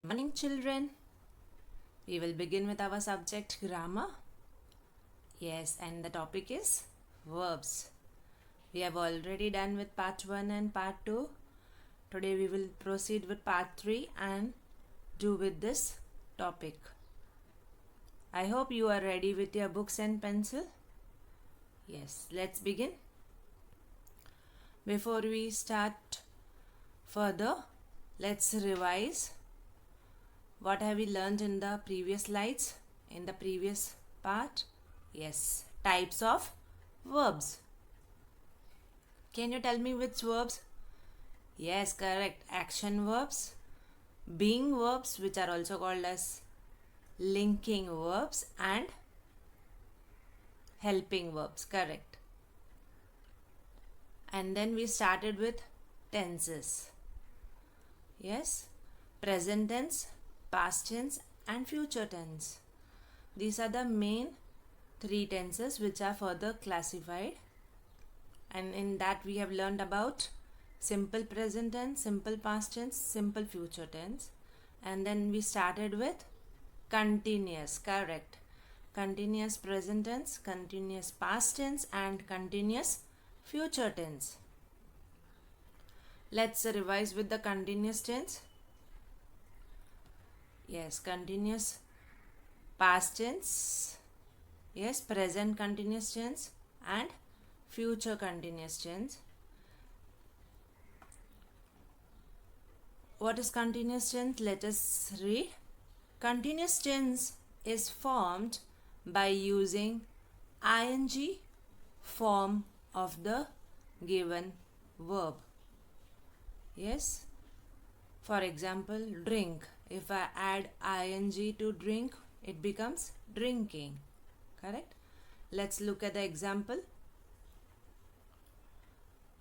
Morning, children. We will begin with our subject grammar. Yes, and the topic is verbs. We have already done with part 1 and part 2. Today we will proceed with part 3 and do with this topic. I hope you are ready with your books and pencil. Yes, let's begin. Before we start further, let's revise. What have we learned in the previous slides, in the previous part? Yes, types of verbs. Can you tell me which verbs? Yes, correct. Action verbs, being verbs, which are also called as linking verbs, and helping verbs. Correct. And then we started with tenses. Yes, present tense, past tense and future tense. These are the main 3 tenses which are further classified, and in that we have learned about simple present tense, simple past tense, simple future tense, and then we started with continuous. Correct. Continuous present tense, continuous past tense and continuous future tense. Let's revise with the continuous tense. Yes, continuous past tense, yes, present continuous tense and future continuous tense. What is continuous tense? Let us read. Continuous tense is formed by using ing form of the given verb. Yes, for example, drink. If I add ing to drink, it becomes drinking. Correct? Let's look at the example.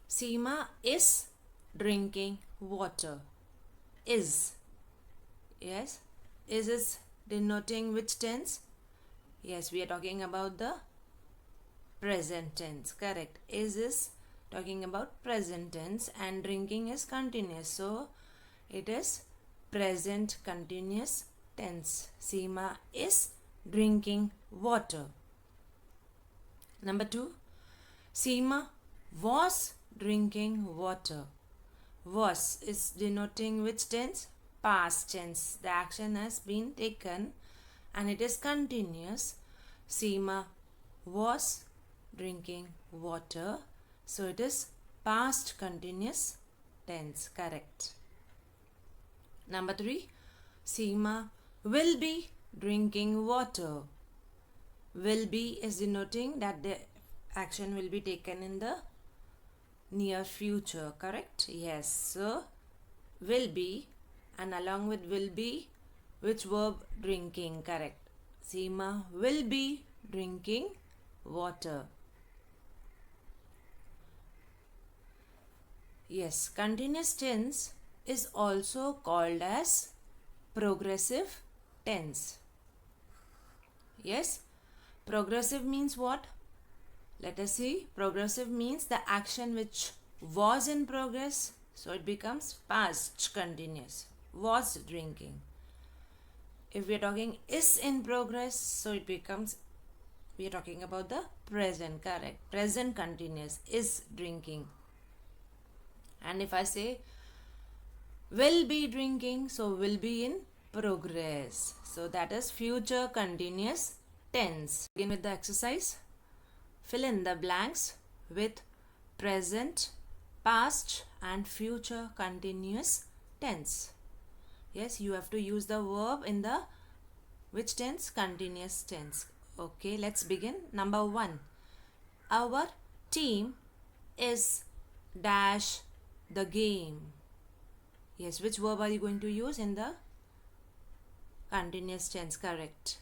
Seema is drinking water. Is. Yes. Is denoting which tense? Yes, we are talking about the present tense. Correct. Is talking about present tense and drinking is continuous. So, it is present continuous tense. Seema is drinking water. Number 2. Seema was drinking water. Was is denoting which tense? Past tense. The action has been taken and it is continuous. Seema was drinking water. So it is past continuous tense. Correct. Number 3. Seema will be drinking water. Will be is denoting that the action will be taken in the near future. Correct? Yes. So, will be, and along with will be, which verb? Drinking. Correct. Seema will be drinking water. Yes. Continuous tense is also called as progressive tense. Yes, progressive means what? Let us see. Progressive means the action which was in progress, so it becomes past continuous. Was drinking. If we are talking is in progress, so it becomes, we are talking about the present. Correct. Present continuous. Is drinking. And if I say will be drinking, so will be in progress. So that is future continuous tense. Begin with the exercise. Fill in the blanks with present, past and future continuous tense. Yes, you have to use the verb in the which tense? Continuous tense. Okay, let's begin. Number 1. Our team is dash the game. Yes, which verb are you going to use in the continuous tense? Correct.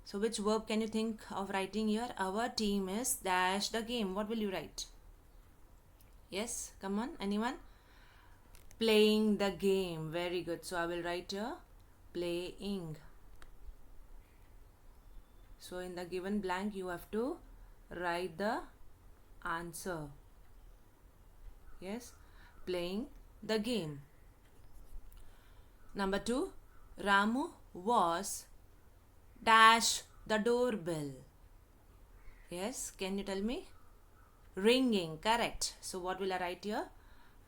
So, which verb can you think of writing here? Our team is dash the game. What will you write? Yes, come on, anyone? Playing the game. Very good. So, I will write here playing. So, in the given blank, you have to write the answer. Yes, playing the game. Number 2, Ramu was dash the doorbell. Yes, can you tell me? Ringing, correct. So what will I write here?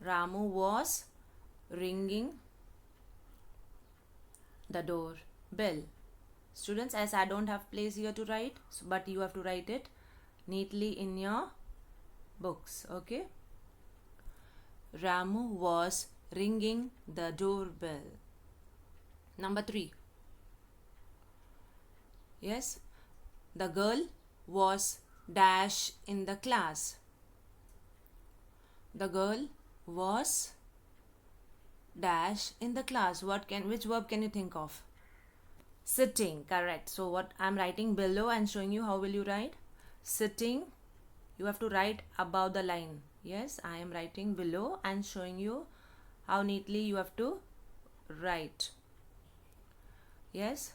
Ramu was ringing the doorbell. Students, as I don't have place here to write, but you have to write it neatly in your books, okay? Ramu was ringing the doorbell. Number 3. Yes, the girl was dash in the class. The girl was dash in the class. Which verb can you think of? Sitting, correct. So what I'm writing below and showing you how will you write? Sitting, you have to write above the line. Yes, I am writing below and showing you how neatly you have to write. Yes,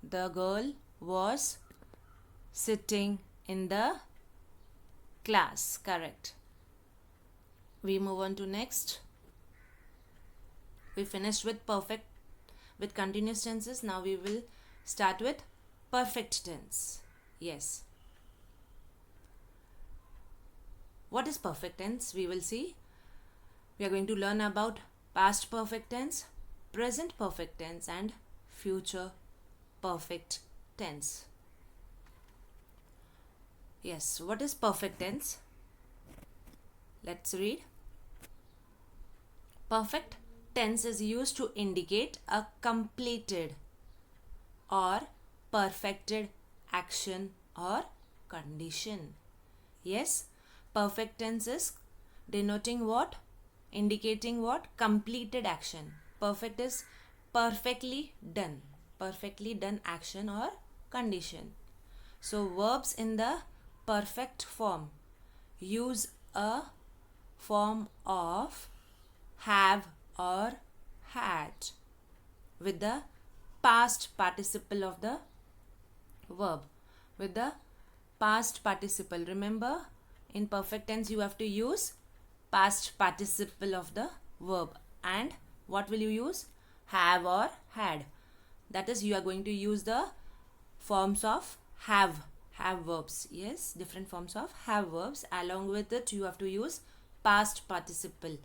the girl was sitting in the class, correct. We move on to next. We finished with continuous tenses. Now we will start with perfect tense. Yes. What is perfect tense? We will see. We are going to learn about past perfect tense, present perfect tense, and future perfect tense. Yes, what is perfect tense? Let's read. Perfect tense is used to indicate a completed or perfected action or condition. Yes, perfect tense is denoting what? Indicating what? Completed action. Perfect is perfectly done. Perfectly done action or condition. So verbs in the perfect form use a form of have or had with the past participle of the verb. With the past participle. Remember, in perfect tense you have to use past participle of the verb. And what will you use? Have or had. That is, you are going to use the forms of have verbs. Yes, different forms of have verbs. Along with it, you have to use past participle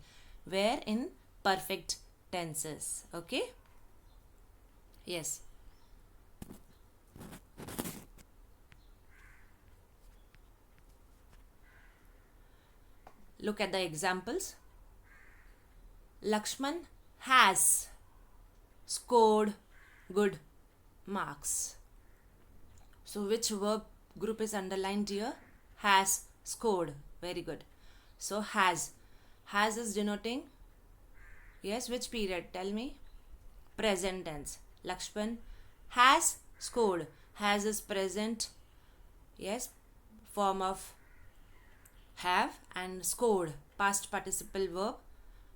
where in perfect tenses. Okay? Yes. Look at the examples. Lakshman has scored good marks. So which verb group is underlined here? Has scored. Very good. So has is denoting, yes, which period? Tell me. Present tense. Lakshman has scored. Has is present, yes, form of have, and scored past participle verb.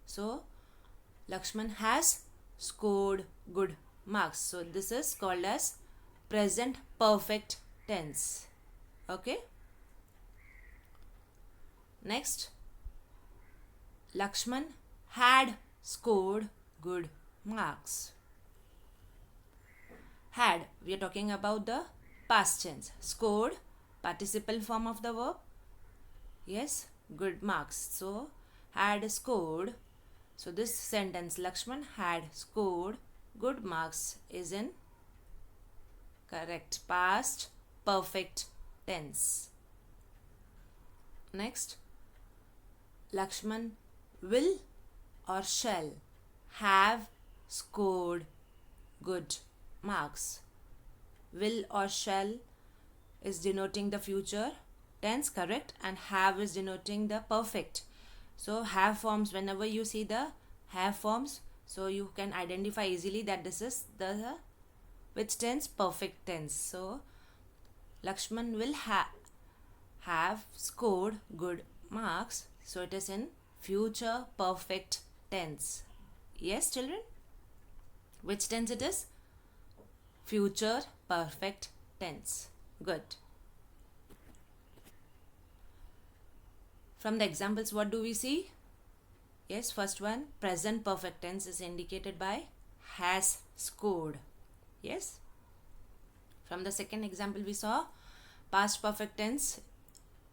So Lakshman has scored good marks. So this is called as present perfect tense. Okay. Next, Lakshman had scored good marks. Had, we are talking about the past tense. Scored, participle form of the verb. Yes, good marks. So had scored. So this sentence, Lakshman had scored good marks, is in correct past perfect tense. Next, Lakshman will or shall have scored good marks. Will or shall is denoting the future tense, correct, and have is denoting the perfect. So have forms, whenever you see the have forms, so you can identify easily that this is the which tense? Perfect tense. So Lakshman will have scored good marks. So it is in future perfect tense. Yes, children? Which tense it is? Future perfect tense. Good. From the examples, what do we see? Yes, first one, present perfect tense is indicated by has scored. Yes. From the second example we saw past perfect tense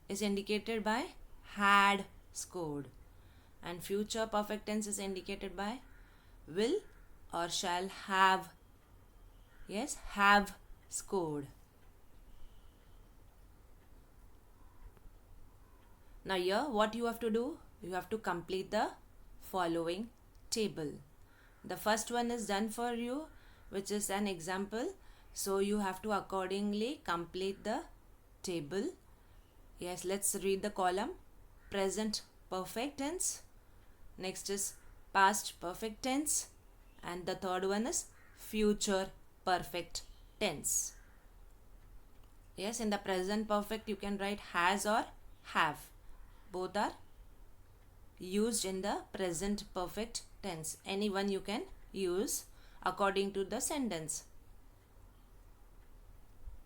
is indicated by had scored, and future perfect tense is indicated by will or shall have. Yes, have scored. Now here what you have to do, you have to complete the following table. The first one is done for you, which is an example, so you have to accordingly complete the table. Yes, let's read the column. Present perfect tense, next is past perfect tense, and the third one is future perfect tense. Yes, in the present perfect you can write has or have. Both are used in the present perfect tense. Any one you can use according to the sentence.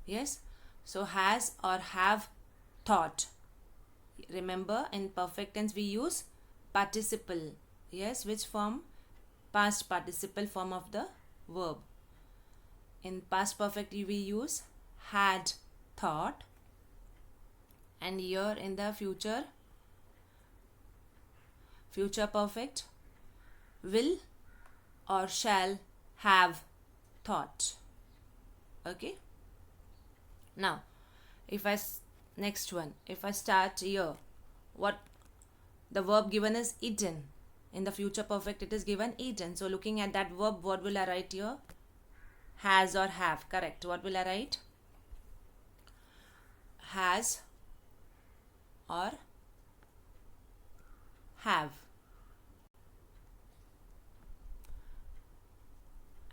Yes, so has or have thought. Remember, in perfect tense we use participle. Yes, which form? Past participle form of the verb. In past perfect we use had thought, and here in the future perfect, will or shall have thought. Okay. Now if I start here, what the verb given is eaten. In the future perfect it is given eaten. So looking at that verb, what will I write here? Has or have. Correct. What will I write? Has or have.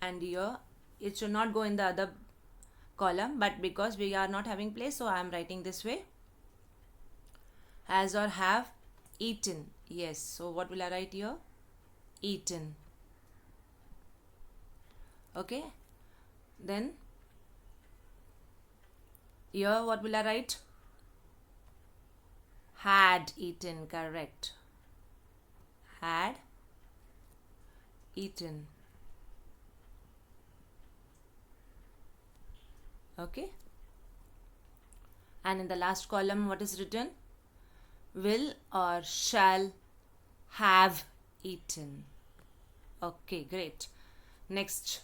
And here it should not go in the other column, but because we are not having place, so I am writing this way. Has or have eaten. Yes, so what will I write here? Eaten. Okay. Then here what will I write? Had eaten. Correct. Had eaten. Okay. And in the last column what is written? Will or shall have eaten. Okay, great. Next,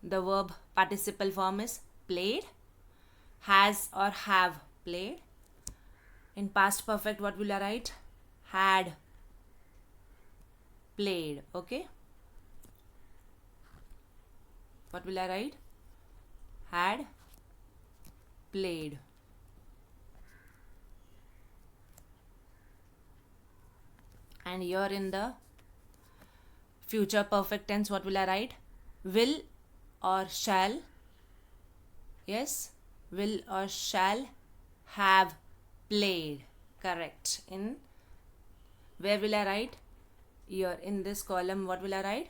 the verb participle form is played. Has or have played. In past perfect what will I write? Had played. Okay. What will I write? Had played. And here in the future perfect tense what will I write? Will or shall. Yes, will or shall have played. Correct. In where will I write? Here in this column what will I write?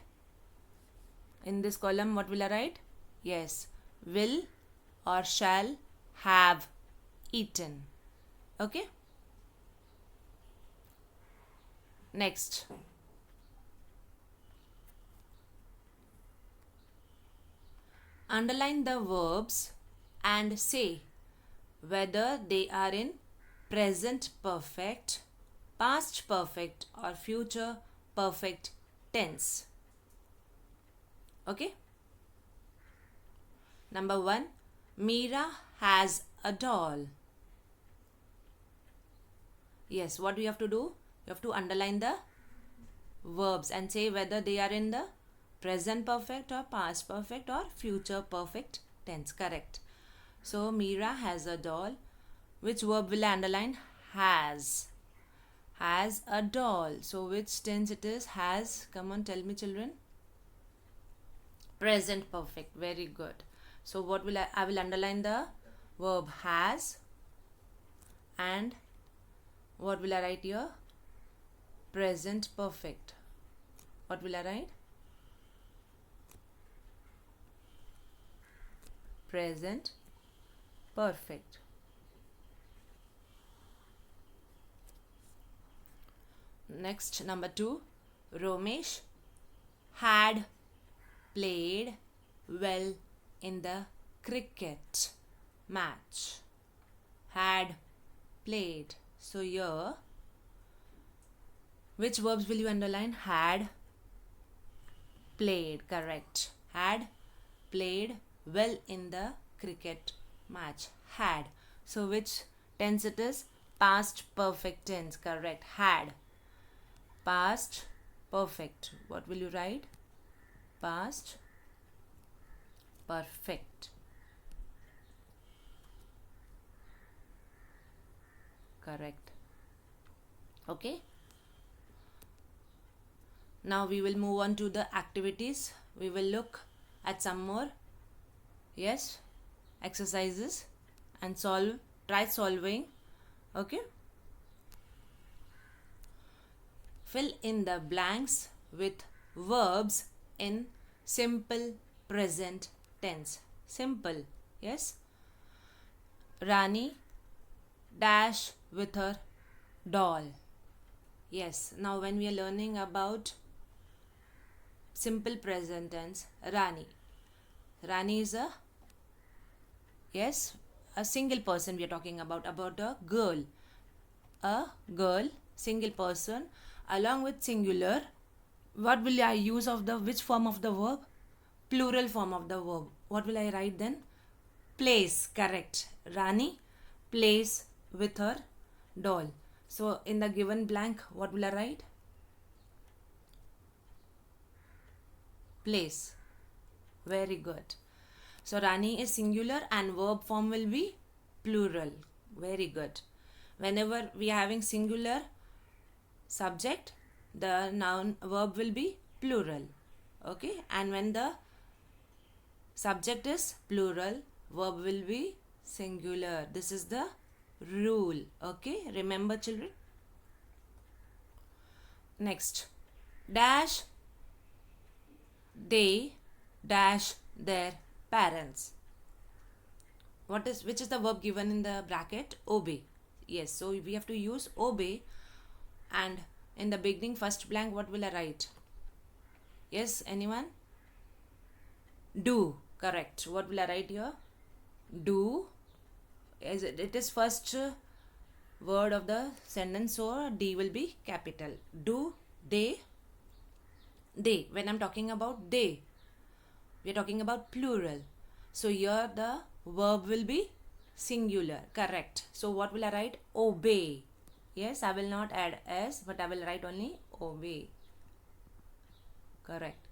In this column what will I write? Yes, will or shall have eaten. Okay. Next, underline the verbs and say whether they are in present perfect, past perfect or future perfect tense. Okay. Number 1, Meera has a doll. Yes, what do you have to do? You have to underline the verbs and say whether they are in the present perfect or past perfect or future perfect tense. Correct. So Meera has a doll. Which verb will I underline? Has. Has a doll. So which tense it is? Has. Come on, tell me children. Present perfect. Very good. So what will I will underline the verb has, and what will I write here? Present perfect. What will I write? Present perfect. Next, number 2, Romesh had played well in the cricket match. Had played. So here, which verbs will you underline? Had played, correct. Had played well in the cricket match. Had. So which tense it is? Past perfect tense, correct. Had. Past perfect. What will you write? Past perfect. Correct. Okay. Now we will move on to the activities. We will look at some more, yes, exercises and try solving. Okay. Fill in the blanks with verbs in simple present tense. Simple, yes. Rani dash with her doll. Yes, now when we are learning about simple present tense, Rani. Rani is a, yes, a single person we are talking about a girl. A girl, single person, along with singular. What will I use of the, which form of the verb? Plural form of the verb. What will I write then? Plays, correct. Rani plays with her doll. So in the given blank, what will I write? Plays. Very good. So Rani is singular and verb form will be plural. Very good. Whenever we are having singular subject, the noun verb will be plural. Okay. And when the subject is plural, verb will be singular. This is the rule. Okay. Remember, children. Next. Dash they dash their parents. Which is the verb given in the bracket? Obey. Yes, so we have to use obey, and in the beginning first blank what will I write? Yes, anyone? Do, correct. What will I write here? Do. It is first word of the sentence, so D will be capital. Do they. When I'm talking about they, we are talking about plural. So here the verb will be singular, correct. So what will I write? Obey. Yes, I will not add S, but I will write only obey. Correct.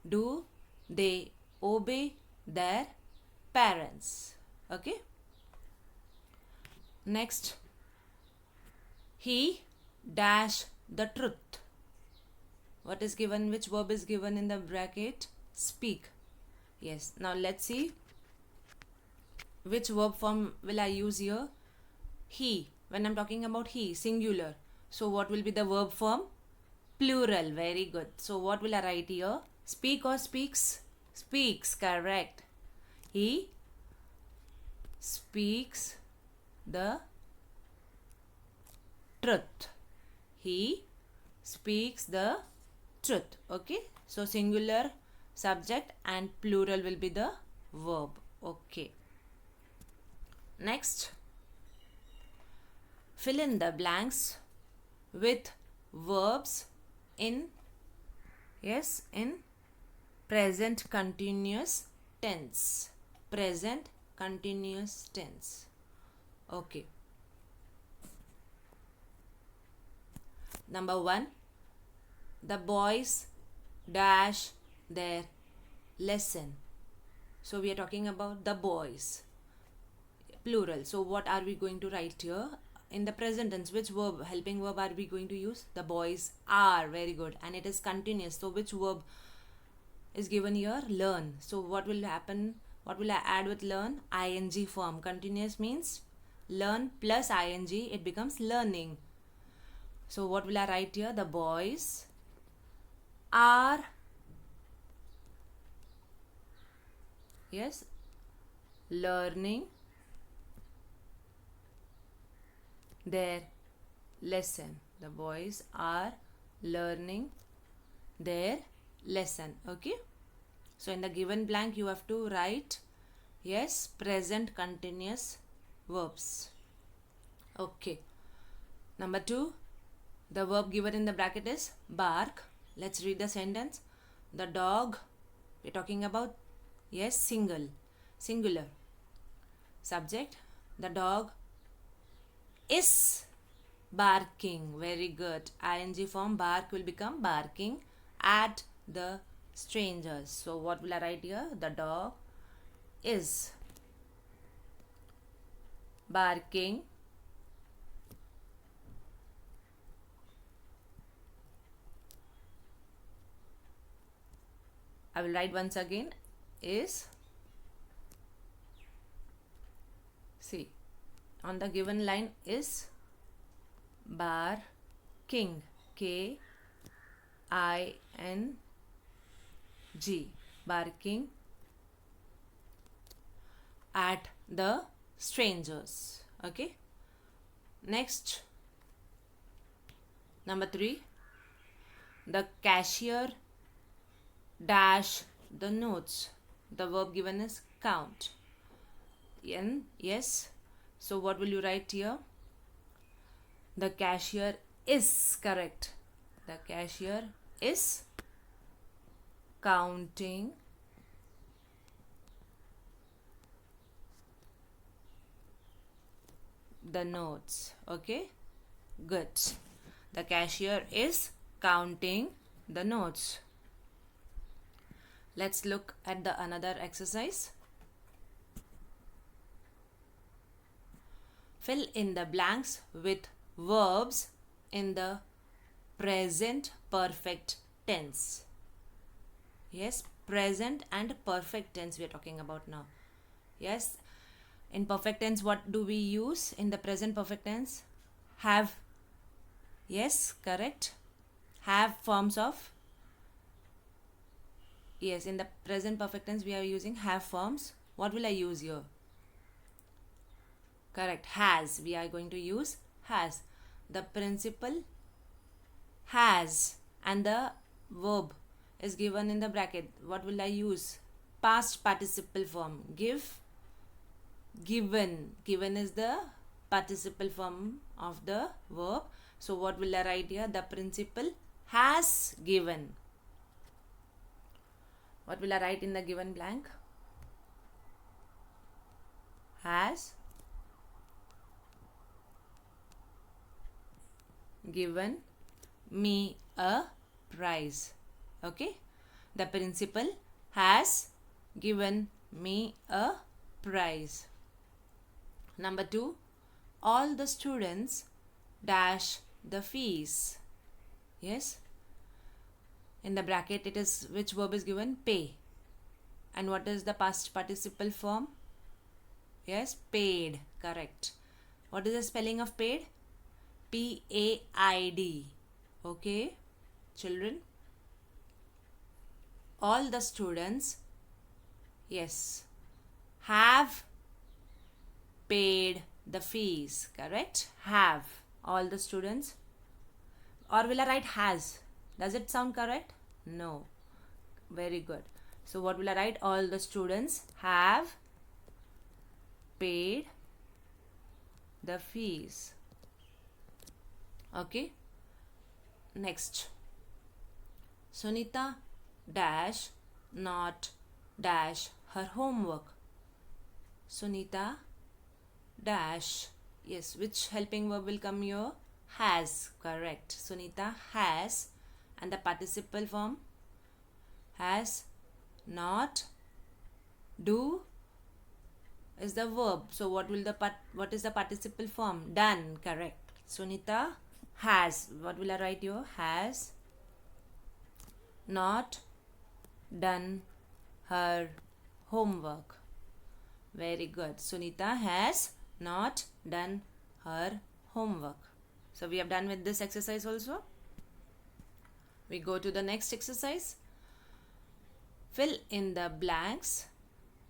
Do they obey their parents? Okay. Next. He dash the truth. What is given? Which verb is given in the bracket? Speak. Yes. Now let's see which verb form will I use here. He. When I'm talking about he, singular. So what will be the verb form? Plural. Very good. So what will I write here? Speak or speaks? Speaks. Correct. He speaks the truth. He speaks the truth. Okay. So singular subject and plural will be the verb. Okay. Next. Fill in the blanks with verbs in, yes, in present continuous tense. Present continuous tense. Okay. Number 1. The boys dash their lesson. So we are talking about the boys. Plural. So what are we going to write here? In the present tense, which verb, helping verb are we going to use? The boys are. Very good. And it is continuous. So which verb is given here? Learn. So what will happen? What will I add with learn? ing form. Continuous means learn plus ing. It becomes learning. So what will I write here? The boys are, yes, learning their lesson. The boys are learning their lesson. Okay, so in the given blank you have to write, yes, present continuous verbs. Okay, number 2, the verb given in the bracket is bark. Let's read the sentence. The dog, we're talking about, yes, singular. Subject, the dog is barking. Very good. Ing form bark will become barking at the strangers. So what will I write here? The dog is barking I will write once again. Is, see, on the given line is barking, K-I-N-G, barking at the strangers. Okay, next, number 3, the cashier dash the notes. The verb given is count. Yes, so what will you write here? The cashier is, correct. The cashier is counting the notes. Okay, good. The cashier is counting the notes. Let's look at the another exercise. Fill in the blanks with verbs in the present perfect tense. Yes, present and perfect tense we are talking about now. Yes, in perfect tense what do we use? In the present perfect tense, have. Yes, correct. Have forms of. Yes, in the present perfect tense we are using have forms. What will I use here? Correct, has. We are going to use has. The principal has and the verb is given in the bracket. What will I use? Past participle form. Give, given. Given is the participle form of the verb. So what will I write here? The principal has given. What will I write in the given blank? Has given me a prize. Okay, the principal has given me a prize. Number 2, all the students dash the fees. Yes, in the bracket it is, which verb is given? Pay. And what is the past participle form? Yes, paid, correct. What is the spelling of paid? P-A-I-D. Okay, children, all the students, yes, have paid the fees. Correct, have. All the students, or will I write has? Does it sound correct? No. Very good. So what will I write? All the students have paid the fees. Okay, next, Sunita dash not dash her homework. Sunita dash, yes, which helping verb will come here? Has, correct. Sunita has, and the participle form has not do is the verb. So what will the what is the participle form? Done, correct. Sunita has, what will I write here? Has not done her homework. Very good. Sunita has not done her homework. So we have done with this exercise also. We go to the next exercise. Fill in the blanks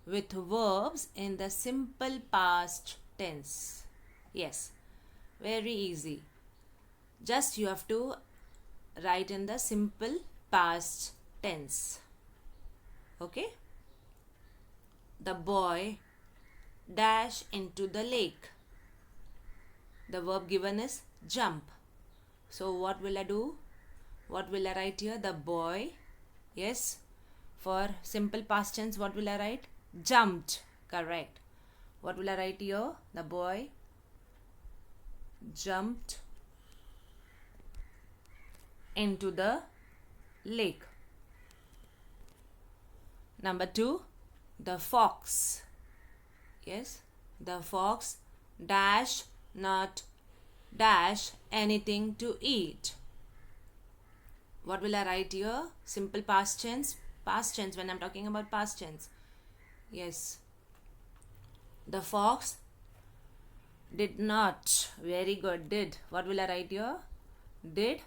with verbs in the simple past tense. Yes, very easy. Just you have to write in the simple past tense. Okay. The boy dash into the lake. The verb given is jump. So what will I do? What will I write here? The boy. Yes. For simple past tense, what will I write? Jumped. Correct. What will I write here? The boy jumped into the lake. Number 2, the fox. Yes, the fox dash not dash anything to eat. What will I write here? Simple past tense. Past tense when I'm talking about past tense. Yes. The fox did not. Very good. Did. What will I write here? Did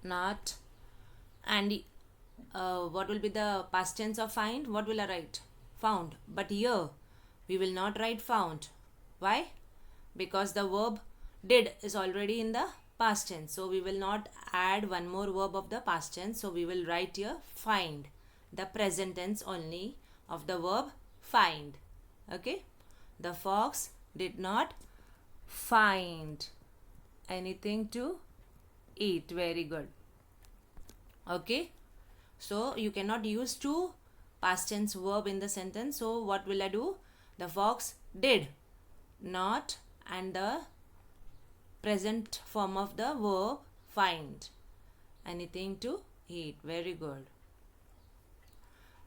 not. And what will be the past tense of find? What will I write? Found. But here we will not write found. Why? Because the verb did is already in the past tense. So we will not add one more verb of the past tense. So we will write here find. The present tense only of the verb find. Okay. The fox did not find anything to eat. Very good. Okay. So you cannot use two past tense verb in the sentence. So what will I do? The fox did not and the present form of the verb find anything to eat. Very good.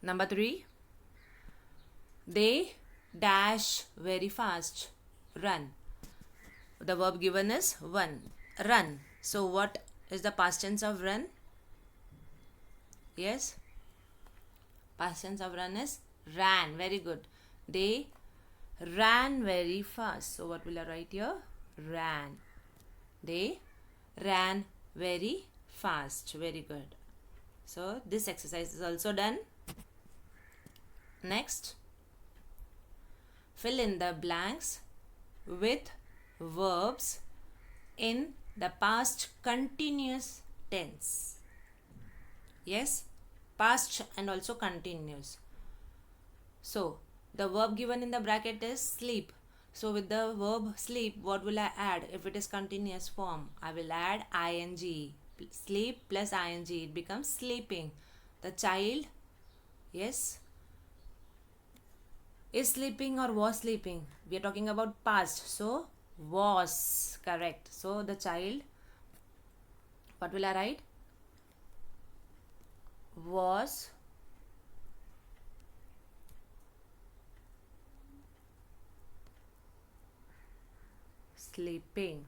Number 3. They dash very fast. Run. The verb given is run. So what is the past tense of run? Yes. Past tense of run is ran. Very good. They ran very fast. So what will I write here? Ran. They ran very fast. Very good. So this exercise is also done. Next. Fill in the blanks with verbs in the past continuous tense. Yes, past and also continuous. So the verb given in the bracket is sleep. So with the verb sleep, what will I add? If it is continuous form, I will add ing. Sleep plus ing, it becomes sleeping. The child, yes, is sleeping or was sleeping. We are talking about past. So was, correct. So the child, what will I write? Was sleeping.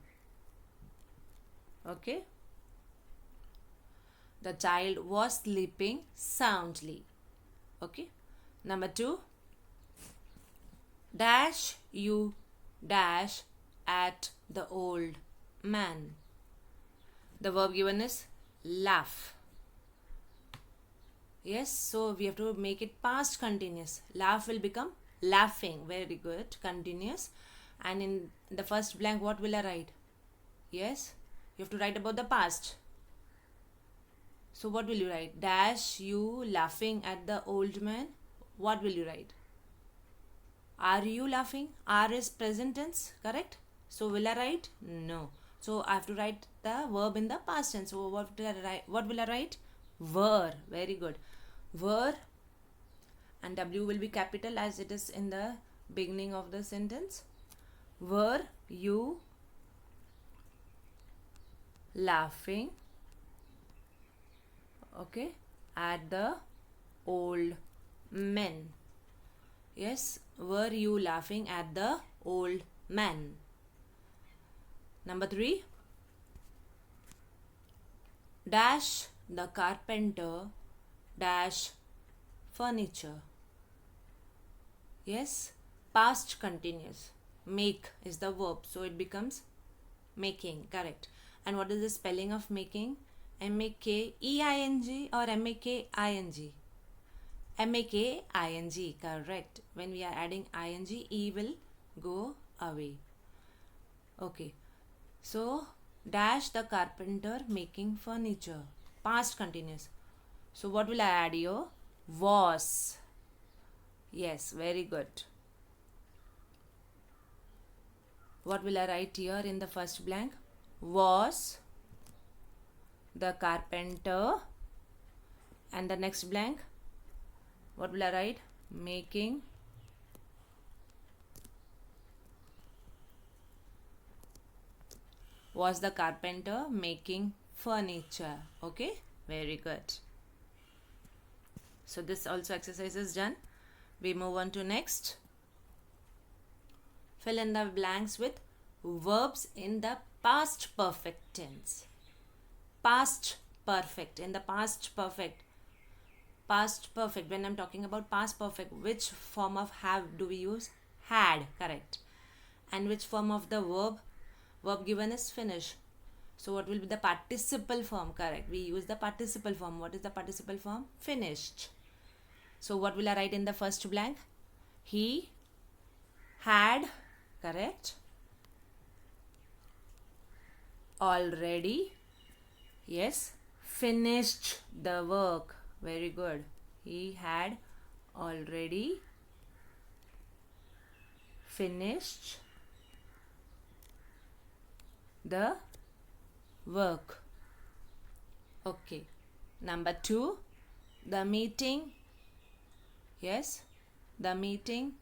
Okay. The child was sleeping soundly. Okay. Number 2. Dash you dash at the old man. The verb given is laugh. Yes, so we have to make it past continuous. Laugh will become laughing. Very good. Continuous. And in the first blank, what will I write? Yes, you have to write about the past. So what will you write? Dash you laughing at the old man. What will you write? Are you laughing? Are is present tense, correct? So will I write? No. So I have to write the verb in the past tense. So what will I write? What will I write? Were. Very good. Were, and W will be capital as it is in the beginning of the sentence. Were you laughing, okay, at the old men? Yes, were you laughing at the old man? Number 3. Dash the carpenter dash furniture. Yes, past continuous. Make is the verb, so it becomes making, correct. And what is the spelling of making? M-A-K-E-I-N-G or M-A-K-I-N-G? M-A-K-I-N-G, correct. When we are adding I-N-G, E will go away. Okay, so dash the carpenter making furniture, past continuous. So what will I add here? Was. Yes, very good. What will I write here in the first blank? Was the carpenter. And the next blank, what will I write? Making was the carpenter making furniture. Okay, very good. So this also exercise is done. We move on to next. Fill in the blanks with verbs in the past perfect tense. Past perfect. In the past perfect. Past perfect. When I'm talking about past perfect, which form of have do we use? Had. Correct. And which form of the verb? Verb given is finish. So what will be the participle form? Correct. We use the participle form. What is the participle form? Finished. So what will I write in the first blank? He had. Correct. Already. Yes. Finished the work. Very good. He had already finished the work. Okay. Number 2. The meeting. Yes. The meeting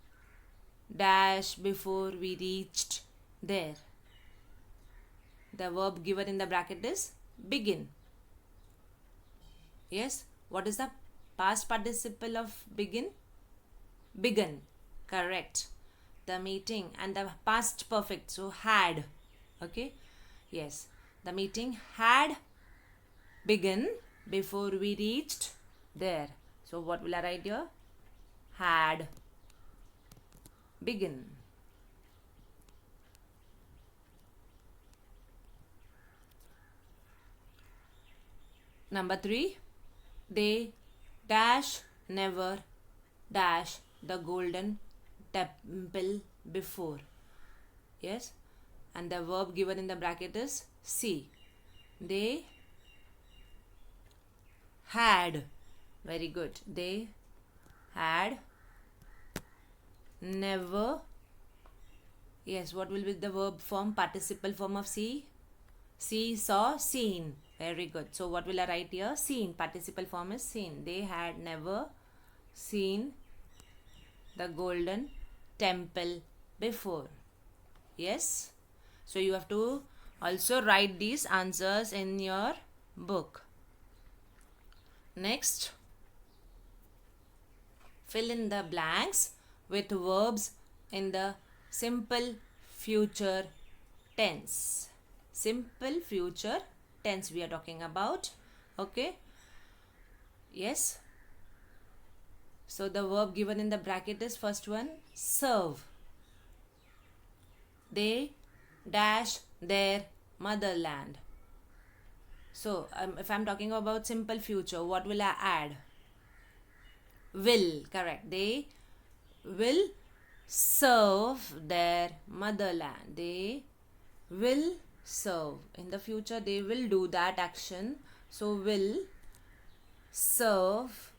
dash before we reached there. The verb given in the bracket is begin. Yes. What is the past participle of begin? Begun. Correct. The meeting and the past perfect. So had. Okay. Yes. The meeting had begun before we reached there. So what will I write here? Had begin. Number 3. They dash never dash the golden temple before. Yes. And the verb given in the bracket is see. They had. Very good. They had never. Yes. What will be the verb form? Participle form of see. See, saw, seen. Very good. So what will I write here? Seen. Participle form is seen. They had never seen the golden temple before. Yes. So you have to also write these answers in your book. Next. Fill in the blanks with verbs in the simple future tense. Simple future tense we are talking about. Okay. Yes. So the verb given in the bracket is first one, serve. They dash their motherland. So if I'm talking about simple future, what will I add? Will. Correct. They will serve their motherland. They will serve. In the future, they will do that action. So, will serve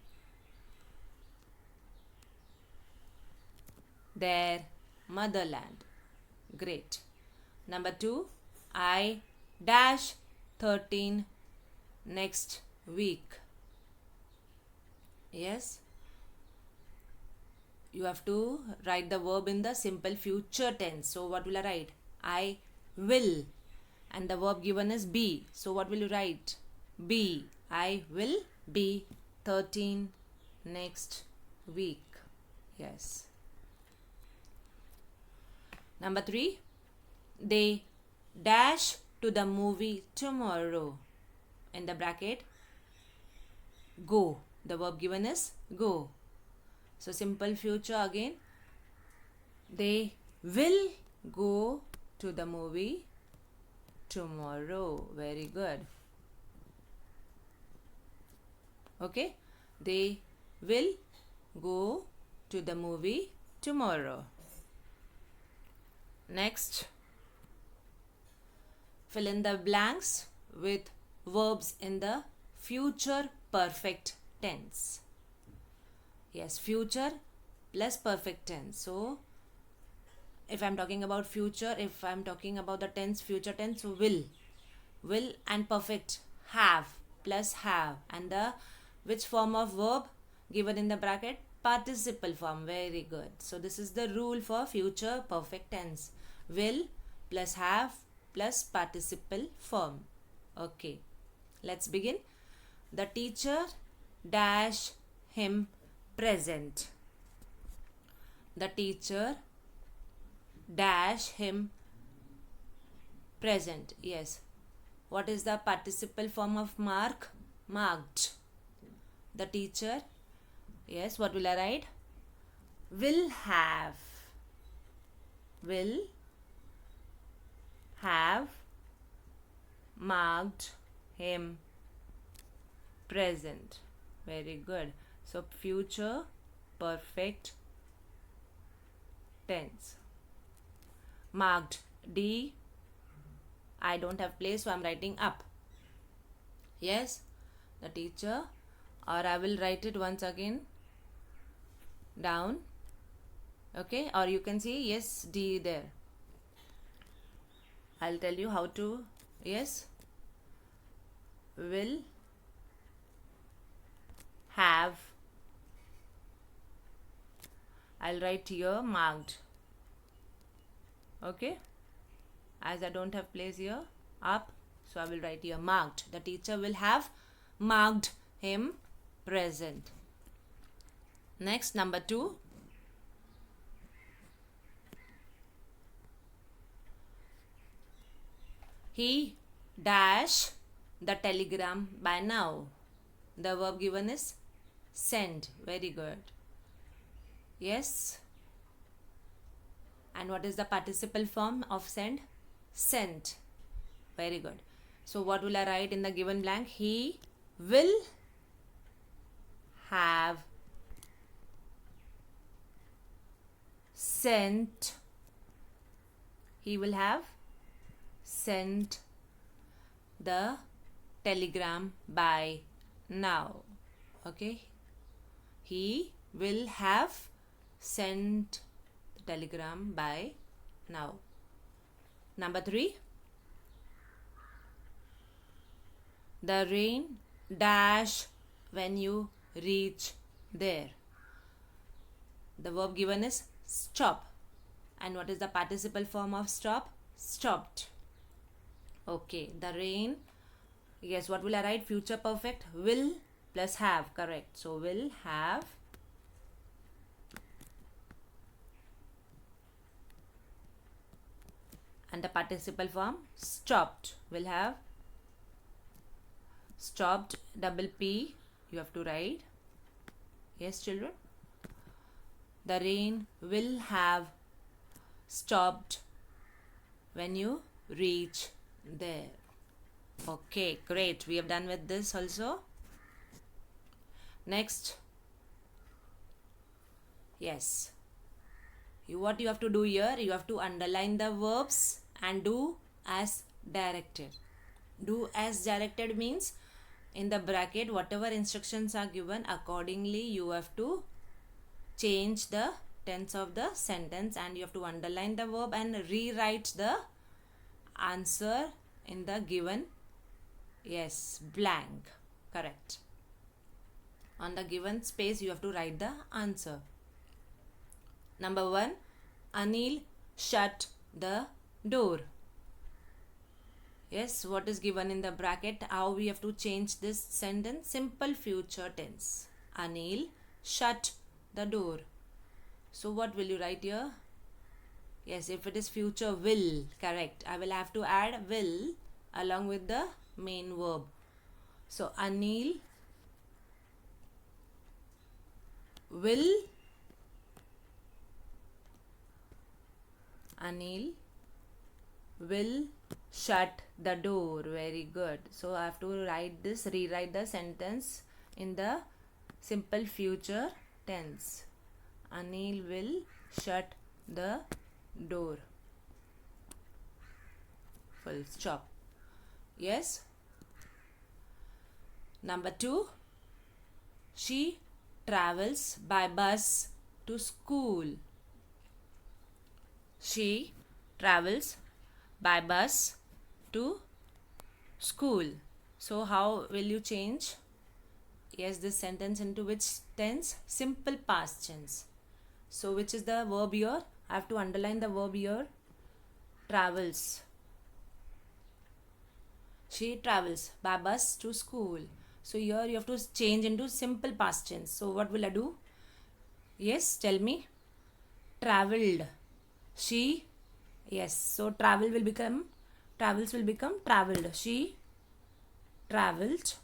their motherland. Great. Number 2. I dash 13 next week. Yes. You have to write the verb in the simple future tense. So, what will I write? I will. And the verb given is be. So, what will you write? Be. I will be 13 next week. Yes. Number 3. They dash to the movie tomorrow. In the bracket, go. The verb given is go. So, simple future again. They will go to the movie tomorrow. Very good. Okay. They will go to the movie tomorrow. Next. Fill in the blanks with verbs in the future perfect tense. Yes, future plus perfect tense. So if I'm talking about future, if I'm talking about the tense, future tense, will and perfect, have plus have, and the which form of verb given in the bracket, participle form. Very good. So this is the rule for future perfect tense, will plus have plus participle form. Okay, let's begin. The teacher dash him present. The teacher dash him present. Yes, what is the participle form of mark? Marked. The teacher, yes, what will I write? Will have marked him present. Very good. So future perfect tense. Marked, D, I don't have place, so I'm writing up. Yes, the teacher, or I will write it once again down. Okay, or you can see, yes, D there. I'll tell you how to. Yes, will have, I'll write here marked. Okay, as I don't have place here up, so I will write here marked. The teacher will have marked him present. Next, number 2. He dash the telegram by now. The verb given is send. Very good. Yes. And what is the participle form of send? Sent. Very good. So what will I write in the given blank? He will have sent. He will have sent the telegram by now. Okay. He will have sent the telegram by now. Number 3. The rain dash when you reach there. The verb given is stop. And what is the participle form of stop? Stopped. Okay, the rain. Yes, what will I write? Future perfect. Will plus have. Correct. So will have and the participle form stopped. Will have stopped. Double P you have to write. Yes, children. The rain will have stopped when you reach there. Okay, great. We have done with this also. Next. Yes. What you have to do here? You have to underline the verbs and do as directed. Do as directed means in the bracket whatever instructions are given, accordingly you have to change the tense of the sentence and you have to underline the verb and rewrite the answer in the given, yes, blank. Correct. On the given space you have to write the answer. Number 1, Anil shut the door. Yes, what is given in the bracket? How we have to change this sentence? Simple future tense. Anil shut the door. So what will you write here? Yes, if it is future, will. Correct. I will have to add will along with the main verb. So Anil will shut the door. Very good. So I have to write this, rewrite the sentence in the simple future tense. Anil will shut the door. Full stop. Yes. Number 2. She travels by bus to school. She travels by bus to school. So how will you change? Yes, this sentence into which tense? Simple past tense. So which is the verb here? I have to underline the verb here. Travels. She travels by bus to school. So here you have to change into simple past tense. So what will I do? Yes, tell me. Traveled. She. Yes. So travels will become traveled. She traveled.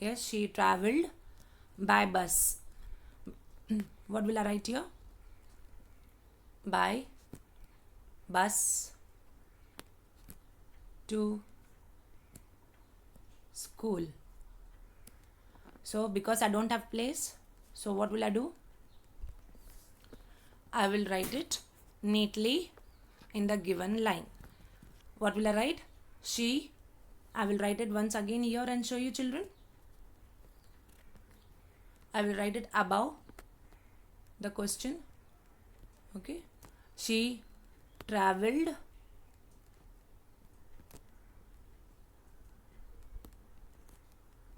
Yes, she traveled by bus. What will I write here? By bus to school. So because I don't have place, so what will I do? I will write it neatly in the given line. What will I write? She. I will write it once again here and show you, children. I will write it above the question. Okay. She traveled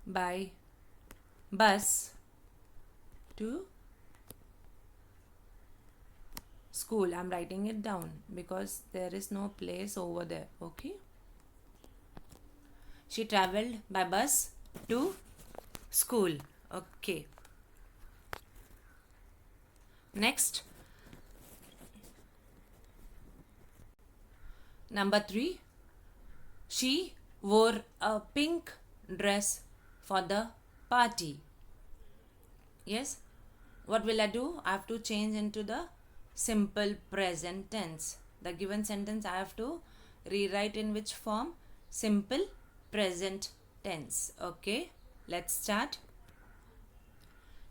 by bus to school. I'm writing it down because there is no place over there. Okay. She traveled by bus to school. Okay. Next. Number 3. She wore a pink dress for the party. Yes. What will I do? I have to change into the simple present tense. The given sentence I have to rewrite in which form? Simple present tense. Okay. Let's start.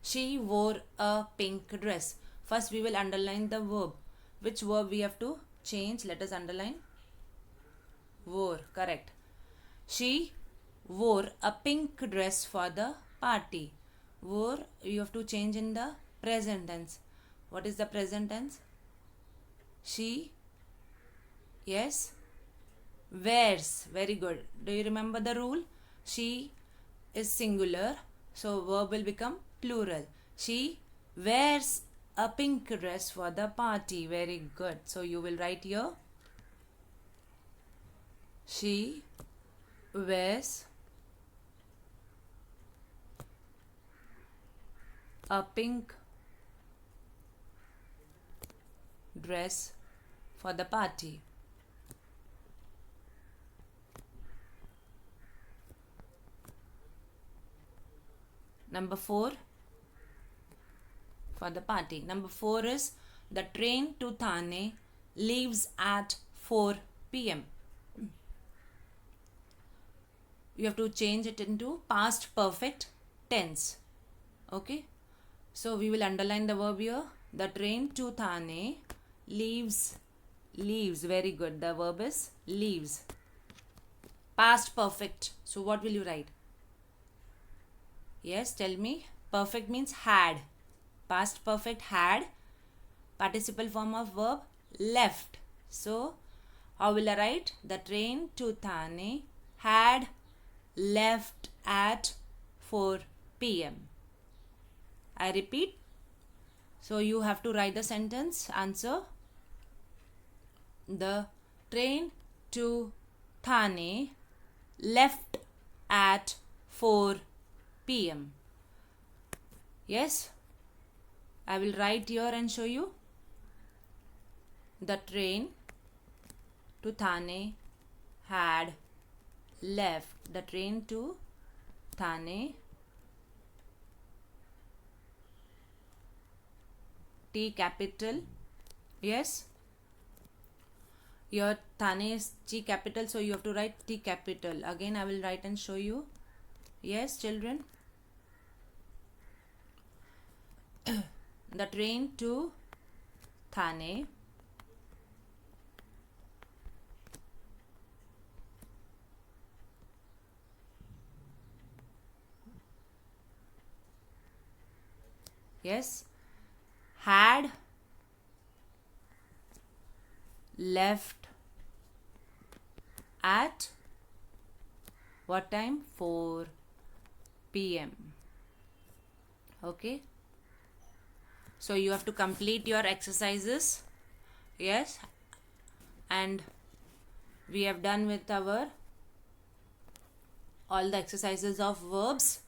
She wore a pink dress. First we will underline the verb. Which verb we have to change? Let us underline. Wore. Correct. She wore a pink dress for the party. Wore, you have to change in the present tense. What is the present tense? She. Yes. Wears. Very good. Do you remember the rule? She is singular. So verb will become plural. She wears a pink dress for the party. Very good. So you will write here. She wears a pink dress for the party. Number 4 for the party. Number 4 is the train to Thane leaves at 4 p.m. You have to change it into past perfect tense. Okay. So we will underline the verb here. The train to Thane leaves. Leaves. Very good. The verb is leaves. Past perfect. So what will you write? Yes, tell me. Perfect means had. Past perfect had. Participle form of verb left. So how will I write? The train to Thane had left at 4 p.m. I repeat. So you have to write the sentence answer. The train to Thane left at 4 p.m. Yes. I will write here and show you. The train to Thane had left. The train to Thane. T capital. Yes. Your Thane is T capital, so you have to write T capital. Again I will write and show you. Yes, children. the train to Thane. Yes, had left at what time? 4 p.m. Okay, so you have to complete your exercises. Yes, and we have done with our all the exercises of verbs,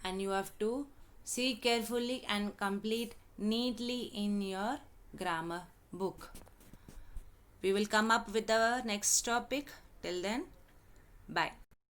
and you have to see carefully and complete neatly in your grammar book. We will come up with our next topic. Till then, bye.